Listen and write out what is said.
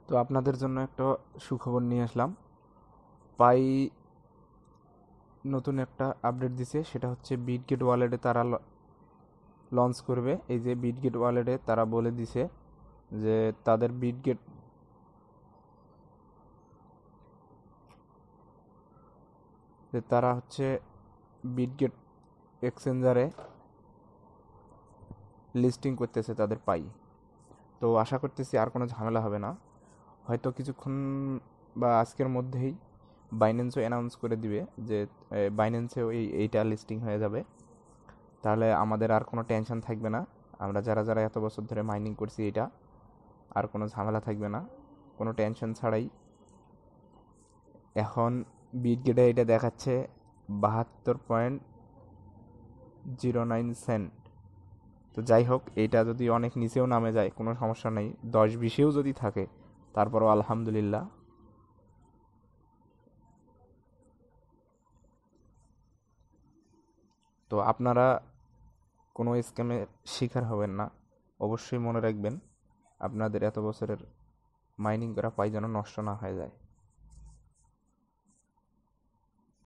তো আপনাদের জন্য একটা সুখবর নিয়ে আসলাম। পাই নতুন একটা আপডেট দিছে, সেটা হচ্ছে বিটগেট ওয়ালেটে তারা লঞ্চ করবে। এই যে বিটগেট ওয়ালেটে তারা বলে দিছে যে তাদের বিটগেট যে তারা হচ্ছে বিটগেট এক্সচেঞ্জারে লিস্টিং করতেছে তাদের পাই। তো আশা করতেছি আর কোনো ঝামেলা হবে না। হয়তো কিছুক্ষণ বা আজকের মধ্যেই বাইন্যান্সও অ্যানাউন্স করে দিবে যে বাইন্যান্সেও এইটা লিস্টিং হয়ে যাবে। তাহলে আমাদের আর কোনো টেনশন থাকবে না। আমরা যারা যারা এত বছর ধরে মাইনিং করছি, এটা আর কোনো ঝামেলা থাকবে না। কোনো টেনশন ছাড়াই এখন বিটগেটে এটা দেখাচ্ছে 72.09 সেন্ট। তো যাই হোক, এটা যদি অনেক নিচেও নামে যায় কোনো সমস্যা নেই, 10-20-এও যদি থাকে তারপরও আলহামদুলিল্লাহ। তো আপনারা কোনো স্ক্যামের শিকার হবেন না। অবশ্যই মনে রাখবেন আপনাদের এত বছরের মাইনিং করা পাই যেন নষ্ট না হয়ে যায়।